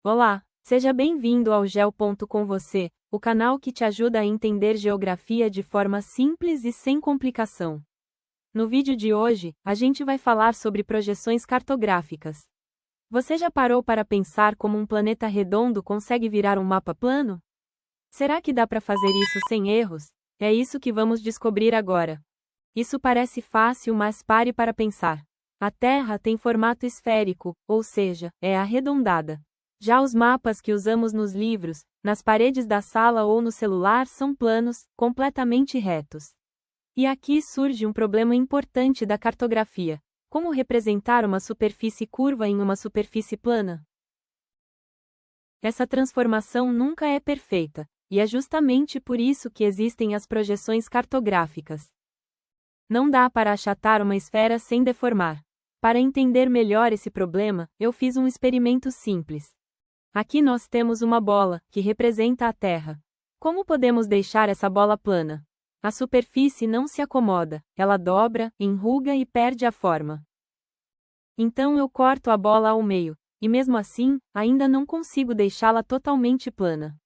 Olá, seja bem-vindo ao Geo. Com você, o canal que te ajuda a entender geografia de forma simples e sem complicação. No vídeo de hoje, a gente vai falar sobre projeções cartográficas. Você já parou para pensar como um planeta redondo consegue virar um mapa plano? Será que dá para fazer isso sem erros? É isso que vamos descobrir agora. Isso parece fácil, mas pare para pensar. A Terra tem formato esférico, ou seja, é arredondada. Já os mapas que usamos nos livros, nas paredes da sala ou no celular são planos, completamente retos. E aqui surge um problema importante da cartografia: como representar uma superfície curva em uma superfície plana? Essa transformação nunca é perfeita, e é justamente por isso que existem as projeções cartográficas. Não dá para achatar uma esfera sem deformar. Para entender melhor esse problema, eu fiz um experimento simples. Aqui nós temos uma bola, que representa a Terra. Como podemos deixar essa bola plana? A superfície não se acomoda, ela dobra, enruga e perde a forma. Então eu corto a bola ao meio, e mesmo assim, ainda não consigo deixá-la totalmente plana.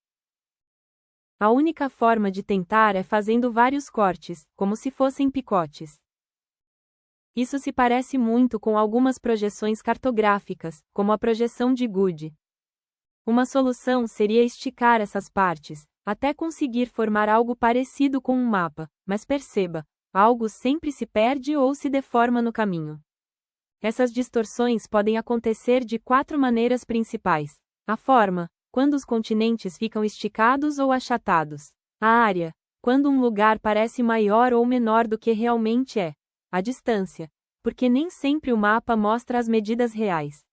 A única forma de tentar é fazendo vários cortes, como se fossem picotes. Isso se parece muito com algumas projeções cartográficas, como a projeção de Good. Uma solução seria esticar essas partes, até conseguir formar algo parecido com um mapa, mas perceba, algo sempre se perde ou se deforma no caminho. Essas distorções podem acontecer de 4 maneiras principais. A forma, quando os continentes ficam esticados ou achatados. A área, quando um lugar parece maior ou menor do que realmente é. A distância, porque nem sempre o mapa mostra as medidas reais.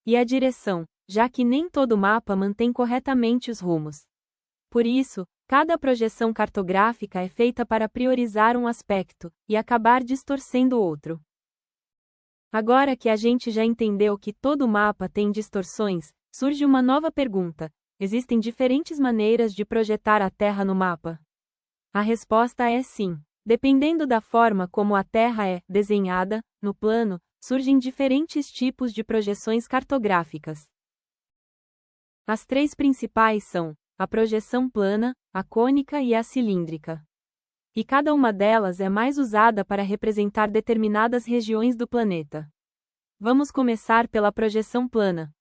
E a direção, já que nem todo mapa mantém corretamente os rumos. Por isso, cada projeção cartográfica é feita para priorizar um aspecto e acabar distorcendo outro. Agora que a gente já entendeu que todo mapa tem distorções, surge uma nova pergunta: existem diferentes maneiras de projetar a Terra no mapa? A resposta é sim. Dependendo da forma como a Terra é desenhada, no plano, surgem diferentes tipos de projeções cartográficas. As 3 principais são a projeção plana, a cônica e a cilíndrica. E cada uma delas é mais usada para representar determinadas regiões do planeta. Vamos começar pela projeção plana.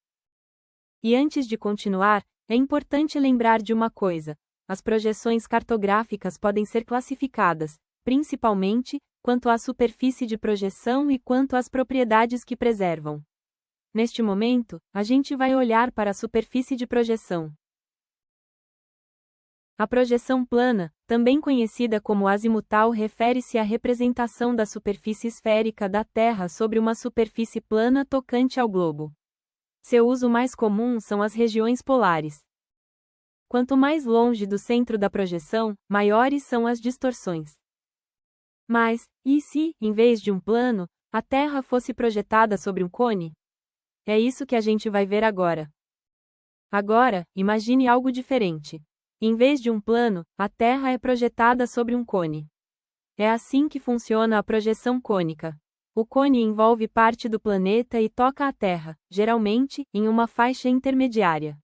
E antes de continuar, é importante lembrar de uma coisa: as projeções cartográficas podem ser classificadas, principalmente, quanto à superfície de projeção e quanto às propriedades que preservam. Neste momento, a gente vai olhar para a superfície de projeção. A projeção plana, também conhecida como azimutal, refere-se à representação da superfície esférica da Terra sobre uma superfície plana tocante ao globo. Seu uso mais comum são as regiões polares. Quanto mais longe do centro da projeção, maiores são as distorções. Mas, e se, em vez de um plano, a Terra fosse projetada sobre um cone? É isso que a gente vai ver agora. Agora, imagine algo diferente. Em vez de um plano, a Terra é projetada sobre um cone. É assim que funciona a projeção cônica. O cone envolve parte do planeta e toca a Terra, geralmente, em uma faixa intermediária.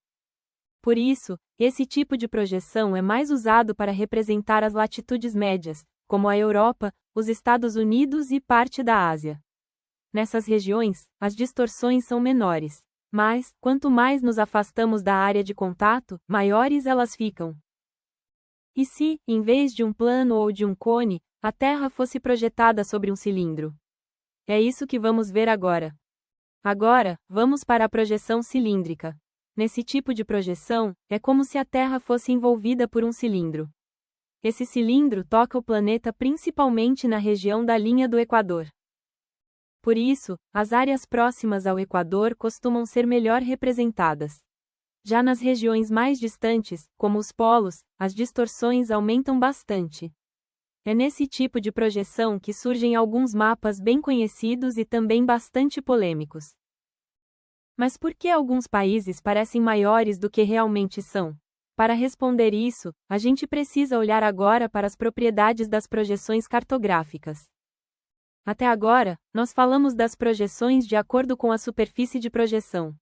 Por isso, esse tipo de projeção é mais usado para representar as latitudes médias, como a Europa, os Estados Unidos e parte da Ásia. Nessas regiões, as distorções são menores. Mas, quanto mais nos afastamos da área de contato, maiores elas ficam. E se, em vez de um plano ou de um cone, a Terra fosse projetada sobre um cilindro? É isso que vamos ver agora. Agora, vamos para a projeção cilíndrica. Nesse tipo de projeção, é como se a Terra fosse envolvida por um cilindro. Esse cilindro toca o planeta principalmente na região da linha do Equador. Por isso, as áreas próximas ao Equador costumam ser melhor representadas. Já nas regiões mais distantes, como os polos, as distorções aumentam bastante. É nesse tipo de projeção que surgem alguns mapas bem conhecidos e também bastante polêmicos. Mas por que alguns países parecem maiores do que realmente são? Para responder isso, a gente precisa olhar agora para as propriedades das projeções cartográficas. Até agora, nós falamos das projeções de acordo com a superfície de projeção.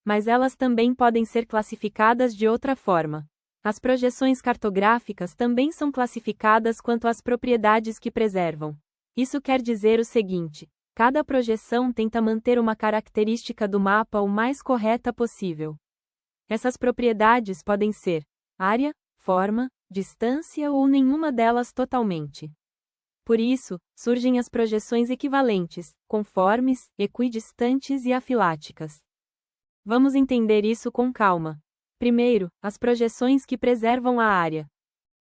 Mas elas também podem ser classificadas de outra forma. As projeções cartográficas também são classificadas quanto às propriedades que preservam. Isso quer dizer o seguinte: cada projeção tenta manter uma característica do mapa o mais correta possível. Essas propriedades podem ser área, forma, distância ou nenhuma delas totalmente. Por isso, surgem as projeções equivalentes, conformes, equidistantes e afiláticas. Vamos entender isso com calma. Primeiro, as projeções que preservam a área.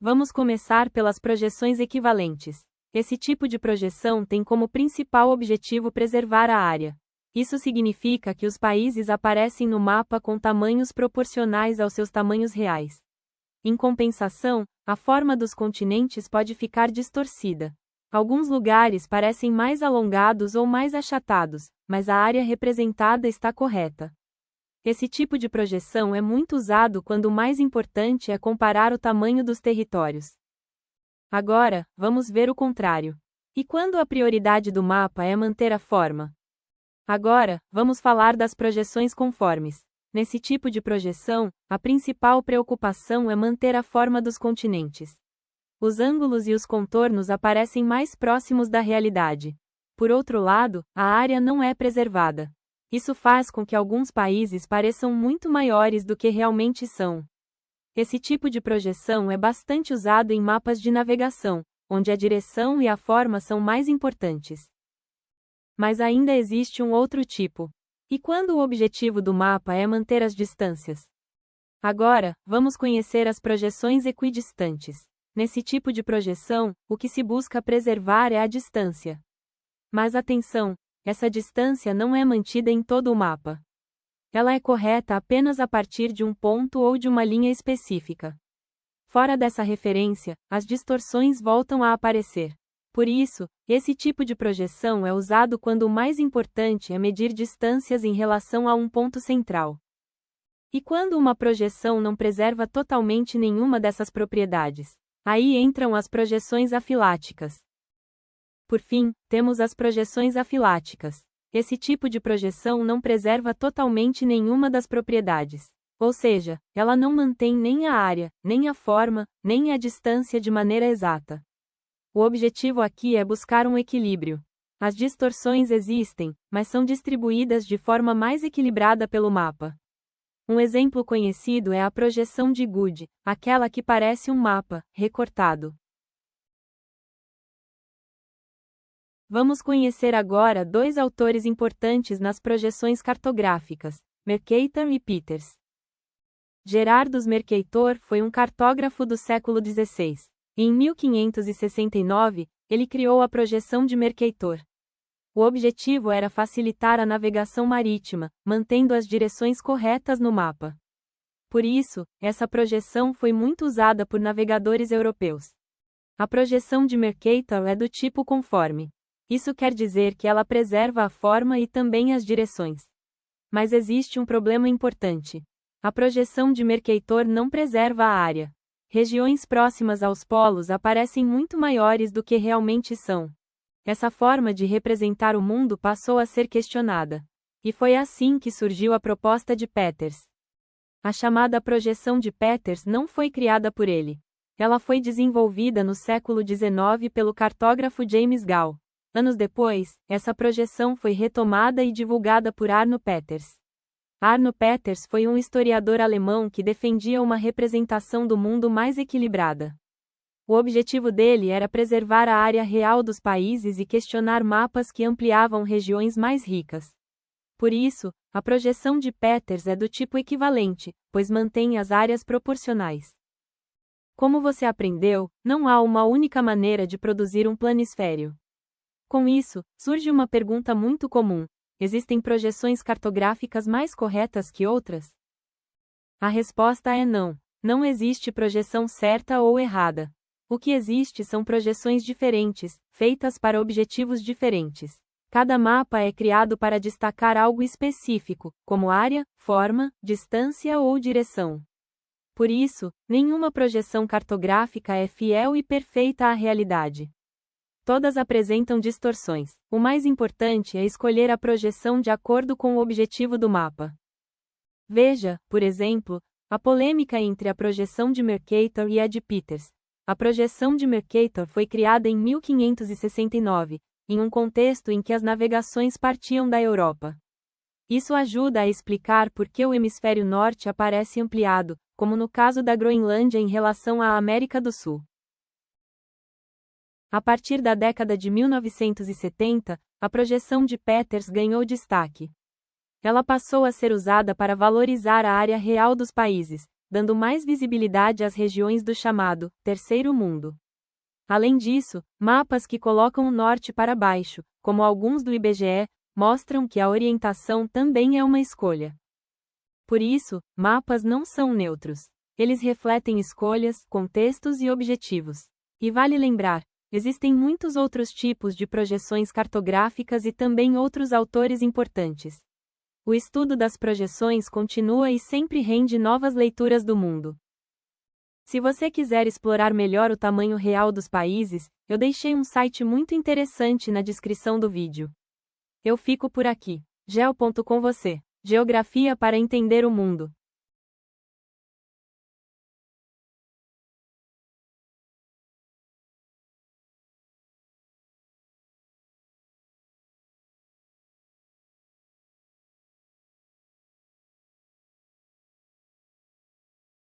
Vamos começar pelas projeções equivalentes. Esse tipo de projeção tem como principal objetivo preservar a área. Isso significa que os países aparecem no mapa com tamanhos proporcionais aos seus tamanhos reais. Em compensação, a forma dos continentes pode ficar distorcida. Alguns lugares parecem mais alongados ou mais achatados, mas a área representada está correta. Esse tipo de projeção é muito usado quando o mais importante é comparar o tamanho dos territórios. Agora, vamos ver o contrário. E quando a prioridade do mapa é manter a forma? Agora, vamos falar das projeções conformes. Nesse tipo de projeção, a principal preocupação é manter a forma dos continentes. Os ângulos e os contornos aparecem mais próximos da realidade. Por outro lado, a área não é preservada. Isso faz com que alguns países pareçam muito maiores do que realmente são. Esse tipo de projeção é bastante usado em mapas de navegação, onde a direção e a forma são mais importantes. Mas ainda existe um outro tipo. E quando o objetivo do mapa é manter as distâncias? Agora, vamos conhecer as projeções equidistantes. Nesse tipo de projeção, o que se busca preservar é a distância. Mas atenção, essa distância não é mantida em todo o mapa. Ela é correta apenas a partir de um ponto ou de uma linha específica. Fora dessa referência, as distorções voltam a aparecer. Por isso, esse tipo de projeção é usado quando o mais importante é medir distâncias em relação a um ponto central. E quando uma projeção não preserva totalmente nenhuma dessas propriedades? Aí entram as projeções afiláticas. Por fim, temos as projeções afiláticas. Esse tipo de projeção não preserva totalmente nenhuma das propriedades. Ou seja, ela não mantém nem a área, nem a forma, nem a distância de maneira exata. O objetivo aqui é buscar um equilíbrio. As distorções existem, mas são distribuídas de forma mais equilibrada pelo mapa. Um exemplo conhecido é a projeção de Good, aquela que parece um mapa, recortado. Vamos conhecer agora dois autores importantes nas projeções cartográficas, Mercator e Peters. Gerardus Mercator foi um cartógrafo do século XVI. Em 1569, ele criou a projeção de Mercator. O objetivo era facilitar a navegação marítima, mantendo as direções corretas no mapa. Por isso, essa projeção foi muito usada por navegadores europeus. A projeção de Mercator é do tipo conforme. Isso quer dizer que ela preserva a forma e também as direções. Mas existe um problema importante. A projeção de Mercator não preserva a área. Regiões próximas aos polos aparecem muito maiores do que realmente são. Essa forma de representar o mundo passou a ser questionada. E foi assim que surgiu a proposta de Peters. A chamada projeção de Peters não foi criada por ele. Ela foi desenvolvida no século XIX pelo cartógrafo James Gall. Anos depois, essa projeção foi retomada e divulgada por Arno Peters. Arno Peters foi um historiador alemão que defendia uma representação do mundo mais equilibrada. O objetivo dele era preservar a área real dos países e questionar mapas que ampliavam regiões mais ricas. Por isso, a projeção de Peters é do tipo equivalente, pois mantém as áreas proporcionais. Como você aprendeu, não há uma única maneira de produzir um planisfério. Com isso, surge uma pergunta muito comum: existem projeções cartográficas mais corretas que outras? A resposta é não. Não existe projeção certa ou errada. O que existe são projeções diferentes, feitas para objetivos diferentes. Cada mapa é criado para destacar algo específico, como área, forma, distância ou direção. Por isso, nenhuma projeção cartográfica é fiel e perfeita à realidade. Todas apresentam distorções. O mais importante é escolher a projeção de acordo com o objetivo do mapa. Veja, por exemplo, a polêmica entre a projeção de Mercator e a de Peters. A projeção de Mercator foi criada em 1569, em um contexto em que as navegações partiam da Europa. Isso ajuda a explicar por que o hemisfério norte aparece ampliado, como no caso da Groenlândia em relação à América do Sul. A partir da década de 1970, a projeção de Peters ganhou destaque. Ela passou a ser usada para valorizar a área real dos países, dando mais visibilidade às regiões do chamado Terceiro Mundo. Além disso, mapas que colocam o norte para baixo, como alguns do IBGE, mostram que a orientação também é uma escolha. Por isso, mapas não são neutros. Eles refletem escolhas, contextos e objetivos. E vale lembrar, existem muitos outros tipos de projeções cartográficas e também outros autores importantes. O estudo das projeções continua e sempre rende novas leituras do mundo. Se você quiser explorar melhor o tamanho real dos países, eu deixei um site muito interessante na descrição do vídeo. Eu fico por aqui. Geo.com você. Geografia para entender o mundo.